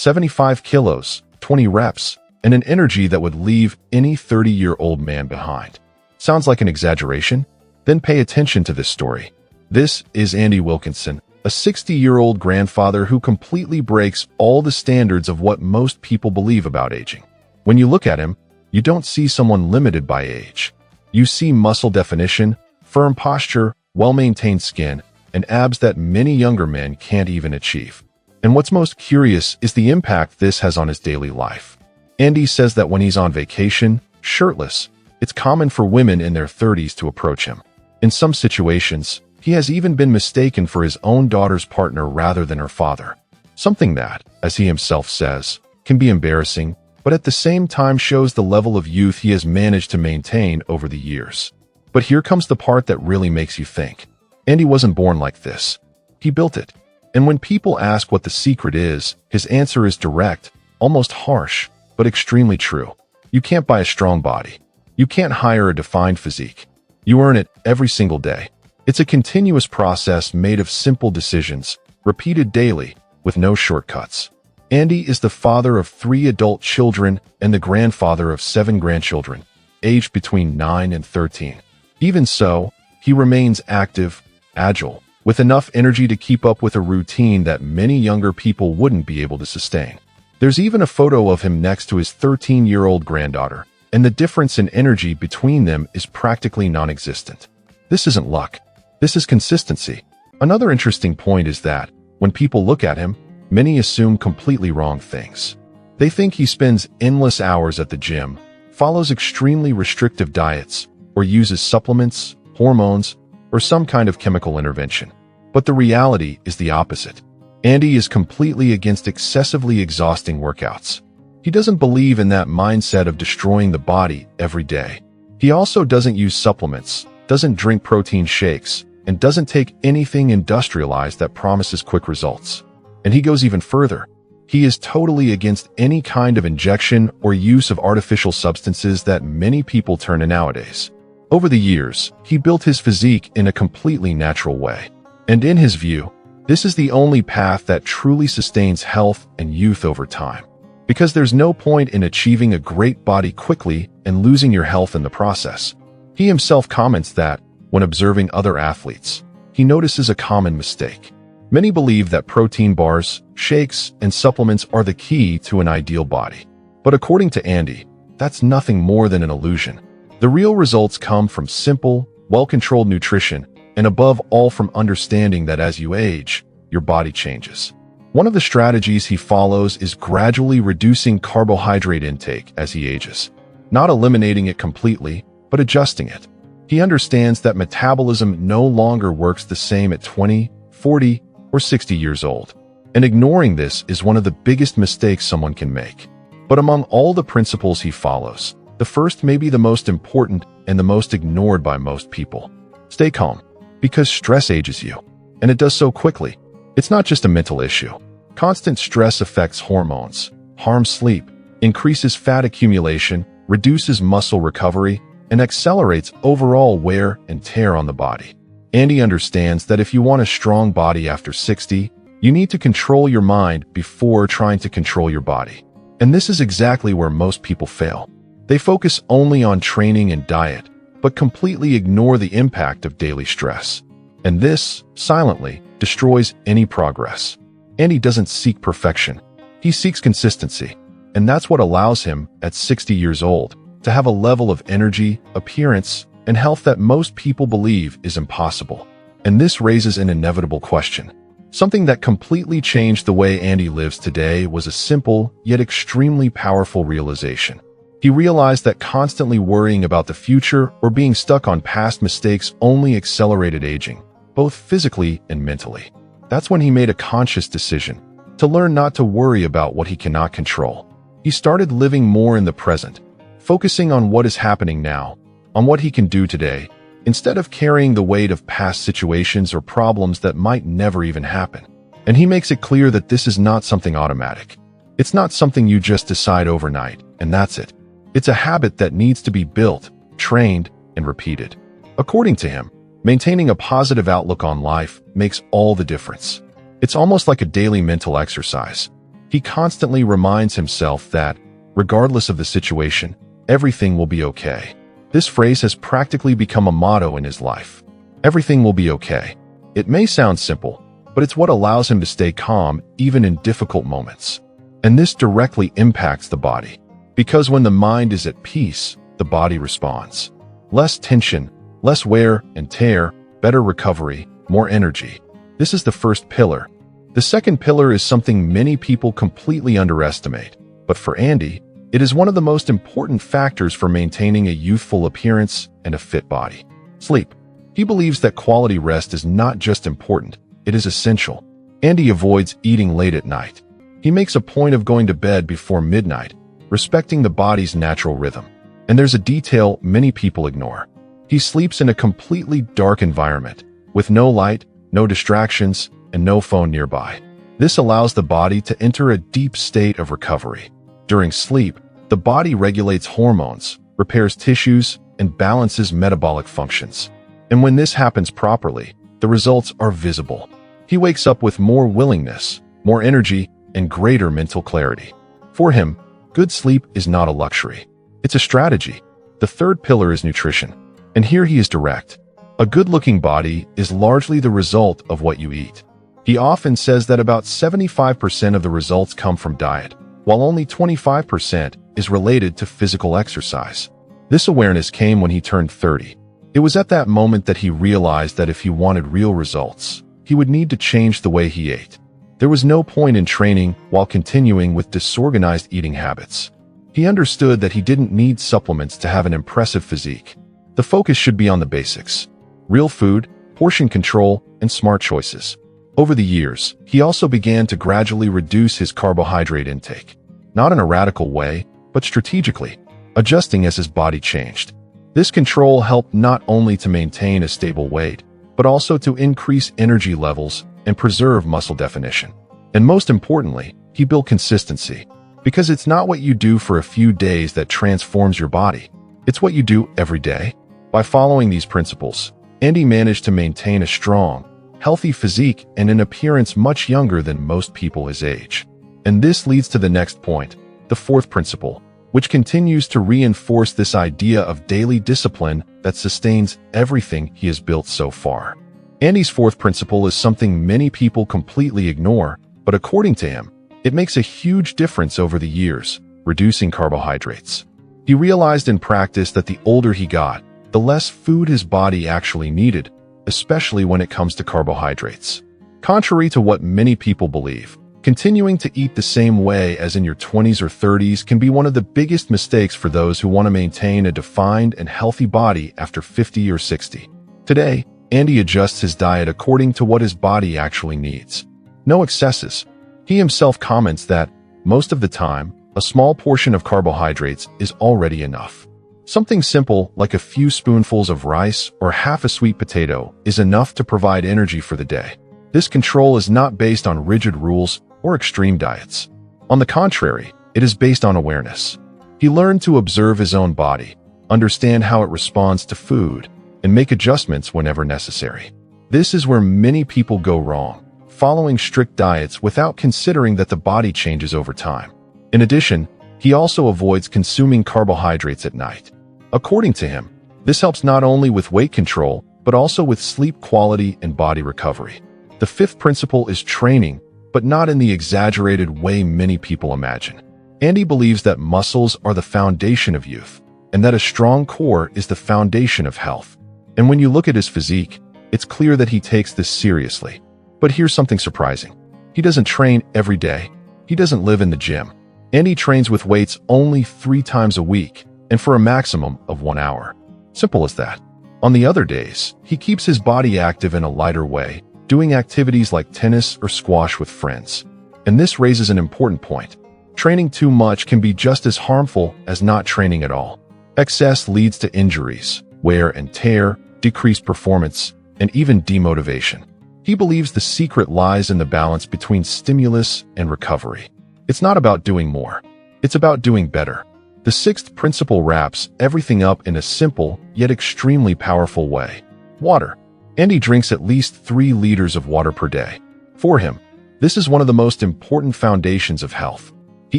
75 kilos, 20 reps, and an energy that would leave any 30-year-old man behind. Sounds like an exaggeration? Then pay attention to this story. This is Andy Wilkinson, a 60-year-old grandfather who completely breaks all the standards of what most people believe about aging. When you look at him, you don't see someone limited by age. You see muscle definition, firm posture, well-maintained skin, and abs that many younger men can't even achieve. And what's most curious is the impact this has on his daily life. Andy says that when he's on vacation, shirtless, it's common for women in their 30s to approach him. In some situations, he has even been mistaken for his own daughter's partner rather than her father. Something that, as he himself says, can be embarrassing, but at the same time shows the level of youth he has managed to maintain over the years. But here comes the part that really makes you think. Andy wasn't born like this. He built it. And when people ask what the secret is, his answer is direct, almost harsh, but extremely true. You can't buy a strong body. You can't hire a defined physique. You earn it every single day. It's a continuous process made of simple decisions, repeated daily, with no shortcuts. Andy is the father of 3 adult children and the grandfather of 7 grandchildren, aged between 9 and 13. Even so, he remains active, agile, with enough energy to keep up with a routine that many younger people wouldn't be able to sustain. There's even a photo of him next to his 13-year-old granddaughter, and the difference in energy between them is practically non-existent. This isn't luck. This is consistency. Another interesting point is that, when people look at him, many assume completely wrong things. They think he spends endless hours at the gym, follows extremely restrictive diets, or uses supplements, hormones, or some kind of chemical intervention. But the reality is the opposite. Andy is completely against excessively exhausting workouts. He doesn't believe in that mindset of destroying the body every day. He also doesn't use supplements, doesn't drink protein shakes, and doesn't take anything industrialized that promises quick results. And he goes even further. He is totally against any kind of injection or use of artificial substances that many people turn to nowadays. Over the years, he built his physique in a completely natural way. And in his view, this is the only path that truly sustains health and youth over time. Because there's no point in achieving a great body quickly and losing your health in the process. He himself comments that, when observing other athletes, he notices a common mistake. Many believe that protein bars, shakes, and supplements are the key to an ideal body. But according to Andy, that's nothing more than an illusion. The real results come from simple, well-controlled nutrition, and above all from understanding that as you age, your body changes. One of the strategies he follows is gradually reducing carbohydrate intake as he ages, not eliminating it completely, but adjusting it. He understands that metabolism no longer works the same at 20, 40, or 60 years old, and ignoring this is one of the biggest mistakes someone can make. But among all the principles he follows, the first may be the most important and the most ignored by most people. Stay calm, because stress ages you, and it does so quickly. It's not just a mental issue. Constant stress affects hormones, harms sleep, increases fat accumulation, reduces muscle recovery, and accelerates overall wear and tear on the body. Andy understands that if you want a strong body after 60, you need to control your mind before trying to control your body. And this is exactly where most people fail. They focus only on training and diet, but completely ignore the impact of daily stress. And this, silently, destroys any progress. Andy doesn't seek perfection. He seeks consistency. And that's what allows him, at 60 years old, to have a level of energy, appearance, and health that most people believe is impossible. And this raises an inevitable question. Something that completely changed the way Andy lives today was a simple, yet extremely powerful realization. He realized that constantly worrying about the future or being stuck on past mistakes only accelerated aging, both physically and mentally. That's when he made a conscious decision to learn not to worry about what he cannot control. He started living more in the present, focusing on what is happening now, on what he can do today, instead of carrying the weight of past situations or problems that might never even happen. And he makes it clear that this is not something automatic. It's not something you just decide overnight, and that's it. It's a habit that needs to be built, trained, and repeated. According to him, maintaining a positive outlook on life makes all the difference. It's almost like a daily mental exercise. He constantly reminds himself that, regardless of the situation, everything will be okay. This phrase has practically become a motto in his life. Everything will be okay. It may sound simple, but it's what allows him to stay calm even in difficult moments. And this directly impacts the body. Because when the mind is at peace, the body responds. Less tension, less wear and tear, better recovery, more energy. This is the first pillar. The second pillar is something many people completely underestimate, but for Andy, it is one of the most important factors for maintaining a youthful appearance and a fit body. Sleep. He believes that quality rest is not just important, it is essential. Andy avoids eating late at night. He makes a point of going to bed before midnight, respecting the body's natural rhythm. And there's a detail many people ignore. He sleeps in a completely dark environment, with no light, no distractions, and no phone nearby. This allows the body to enter a deep state of recovery. During sleep, the body regulates hormones, repairs tissues, and balances metabolic functions. And when this happens properly, the results are visible. He wakes up with more willingness, more energy, and greater mental clarity. For him, good sleep is not a luxury. It's a strategy. The third pillar is nutrition. And here he is direct. A good-looking body is largely the result of what you eat. He often says that about 75% of the results come from diet, while only 25% is related to physical exercise. This awareness came when he turned 30. It was at that moment that he realized that if he wanted real results, he would need to change the way he ate. There was no point in training while continuing with disorganized eating habits. He understood that he didn't need supplements to have an impressive physique. The focus should be on the basics: real food, portion control, and smart choices. Over the years, he also began to gradually reduce his carbohydrate intake. Not in a radical way, but strategically, adjusting as his body changed. This control helped not only to maintain a stable weight, but also to increase energy levels and preserve muscle definition. And most importantly, he built consistency. Because it's not what you do for a few days that transforms your body. It's what you do every day. By following these principles, Andy managed to maintain a strong, healthy physique and an appearance much younger than most people his age. And this leads to the next point, the fourth principle, which continues to reinforce this idea of daily discipline that sustains everything he has built so far. Andy's fourth principle is something many people completely ignore, but according to him, it makes a huge difference over the years, reducing carbohydrates. He realized in practice that the older he got, the less food his body actually needed, especially when it comes to carbohydrates. Contrary to what many people believe, continuing to eat the same way as in your 20s or 30s can be one of the biggest mistakes for those who want to maintain a defined and healthy body after 50 or 60. Today, Andy adjusts his diet according to what his body actually needs. No excesses. He himself comments that, most of the time, a small portion of carbohydrates is already enough. Something simple like a few spoonfuls of rice or half a sweet potato is enough to provide energy for the day. This control is not based on rigid rules or extreme diets. On the contrary, it is based on awareness. He learned to observe his own body, understand how it responds to food, and make adjustments whenever necessary. This is where many people go wrong, following strict diets without considering that the body changes over time. In addition, he also avoids consuming carbohydrates at night. According to him, this helps not only with weight control, but also with sleep quality and body recovery. The fifth principle is training, but not in the exaggerated way many people imagine. Andy believes that muscles are the foundation of youth, and that a strong core is the foundation of health. And when you look at his physique, it's clear that he takes this seriously. But here's something surprising. He doesn't train every day. He doesn't live in the gym. Andy trains with weights only 3 times a week, and for a maximum of 1 hour. Simple as that. On the other days, he keeps his body active in a lighter way, doing activities like tennis or squash with friends. And this raises an important point. Training too much can be just as harmful as not training at all. Excess leads to injuries, wear and tear, decreased performance, and even demotivation. He believes the secret lies in the balance between stimulus and recovery. It's not about doing more. It's about doing better. The sixth principle wraps everything up in a simple, yet extremely powerful way. Water. Andy drinks at least 3 liters of water per day. For him, This is one of the most important foundations of health. He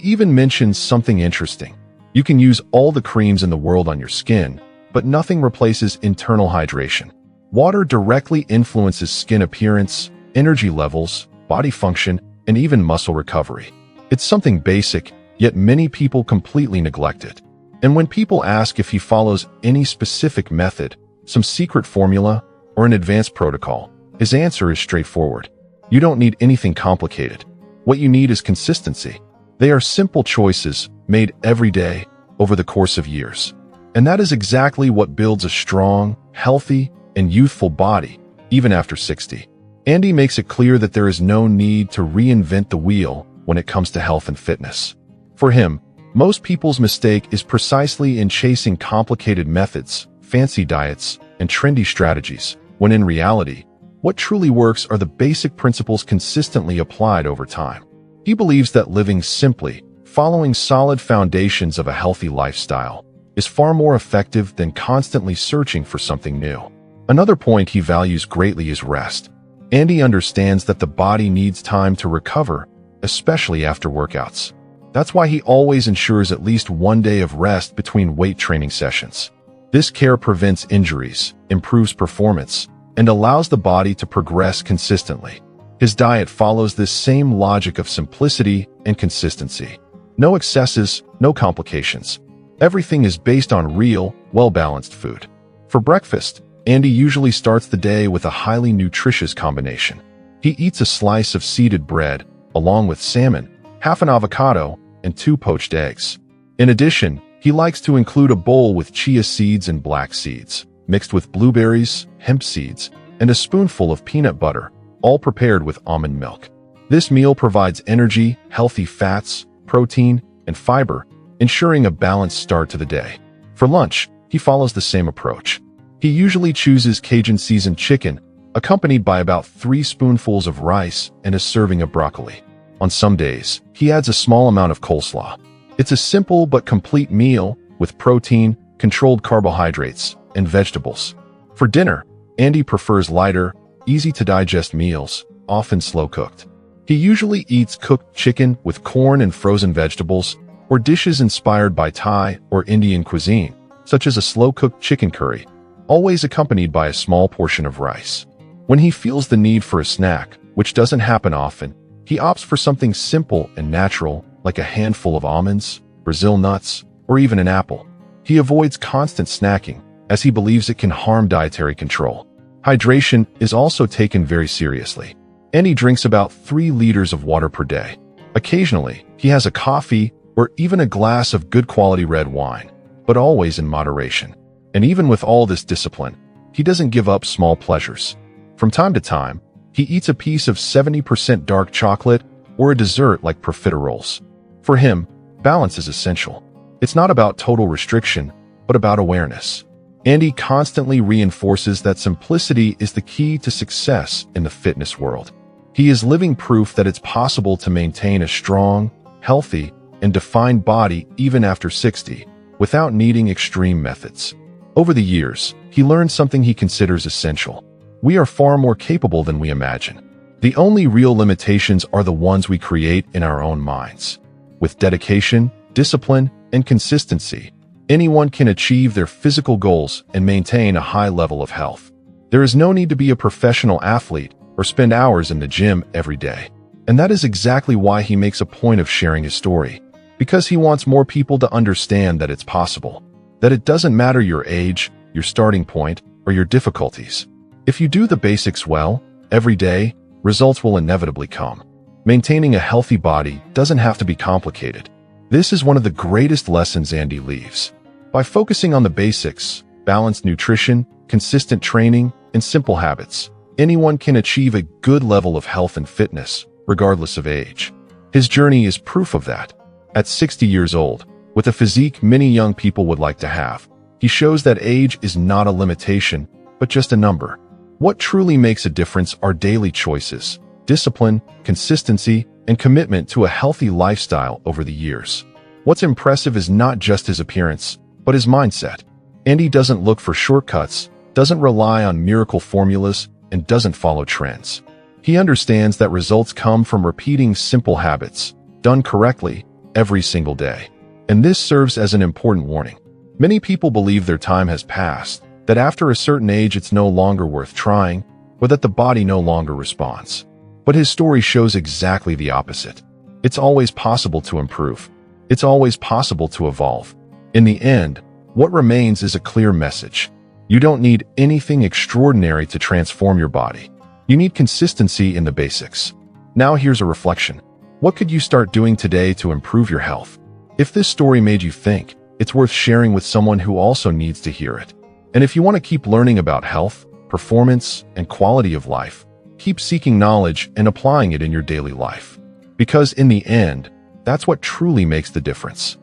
even mentions something interesting. You can use all the creams in the world on your skin, but nothing replaces internal hydration. Water directly influences skin appearance, energy levels, body function, and even muscle recovery. It's something basic, yet many people completely neglect it. And when people ask if he follows any specific method, some secret formula, or an advanced protocol, his answer is straightforward. You don't need anything complicated. What you need is consistency. They are simple choices made every day over the course of years. And that is exactly what builds a strong, healthy, and youthful body, even after 60. Andy makes it clear that there is no need to reinvent the wheel when it comes to health and fitness. For him, most people's mistake is precisely in chasing complicated methods, fancy diets, and trendy strategies, when in reality, what truly works are the basic principles consistently applied over time. He believes that living simply, following solid foundations of a healthy lifestyle, is far more effective than constantly searching for something new. Another point he values greatly is rest. Andy understands that the body needs time to recover, especially after workouts. That's why he always ensures at least one day of rest between weight training sessions. This care prevents injuries, improves performance, and allows the body to progress consistently. His diet follows this same logic of simplicity and consistency. No excesses, no complications. Everything is based on real, well-balanced food. For breakfast, Andy usually starts the day with a highly nutritious combination. He eats a slice of seeded bread, along with salmon, half an avocado, and 2 poached eggs. In addition, he likes to include a bowl with chia seeds and black seeds, mixed with blueberries, hemp seeds, and a spoonful of peanut butter, all prepared with almond milk. This meal provides energy, healthy fats, protein, and fiber, ensuring a balanced start to the day. For lunch, he follows the same approach. He usually chooses Cajun seasoned chicken, accompanied by about 3 spoonfuls of rice and a serving of broccoli. On some days, he adds a small amount of coleslaw. It's a simple but complete meal with protein, controlled carbohydrates, and vegetables. For dinner, Andy prefers lighter, easy-to-digest meals, often slow-cooked. He usually eats cooked chicken with corn and frozen vegetables, or dishes inspired by Thai or Indian cuisine, such as a slow-cooked chicken curry, always accompanied by a small portion of rice. When he feels the need for a snack, which doesn't happen often, he opts for something simple and natural, like a handful of almonds, Brazil nuts, or even an apple. He avoids constant snacking, as he believes it can harm dietary control. Hydration is also taken very seriously, and he drinks about 3 liters of water per day. Occasionally, he has a coffee or even a glass of good quality red wine, but always in moderation. And even with all this discipline, he doesn't give up small pleasures. From time to time, he eats a piece of 70% dark chocolate or a dessert like profiteroles. For him, balance is essential. It's not about total restriction, but about awareness. Andy constantly reinforces that simplicity is the key to success in the fitness world. He is living proof that it's possible to maintain a strong, healthy, and defined body even after 60, without needing extreme methods. Over the years, he learned something he considers essential. We are far more capable than we imagine. The only real limitations are the ones we create in our own minds. With dedication, discipline, and consistency, anyone can achieve their physical goals and maintain a high level of health. There is no need to be a professional athlete or spend hours in the gym every day. And that is exactly why he makes a point of sharing his story, because he wants more people to understand that it's possible, that it doesn't matter your age, your starting point, or your difficulties. If you do the basics well, every day, results will inevitably come. Maintaining a healthy body doesn't have to be complicated. This is one of the greatest lessons Andy leaves. By focusing on the basics, balanced nutrition, consistent training, and simple habits, anyone can achieve a good level of health and fitness, regardless of age. His journey is proof of that. At 60 years old, with a physique many young people would like to have, he shows that age is not a limitation, but just a number. What truly makes a difference are daily choices, discipline, consistency, and commitment to a healthy lifestyle over the years. What's impressive is not just his appearance, but his mindset. Andy doesn't look for shortcuts, doesn't rely on miracle formulas, and doesn't follow trends. He understands that results come from repeating simple habits, done correctly, every single day. And this serves as an important warning. Many people believe their time has passed, that after a certain age it's no longer worth trying, or that the body no longer responds. But his story shows exactly the opposite. It's always possible to improve. It's always possible to evolve. In the end, what remains is a clear message. You don't need anything extraordinary to transform your body. You need consistency in the basics. Now here's a reflection. What could you start doing today to improve your health? If this story made you think, it's worth sharing with someone who also needs to hear it. And if you want to keep learning about health, performance, and quality of life, keep seeking knowledge and applying it in your daily life. Because in the end, that's what truly makes the difference.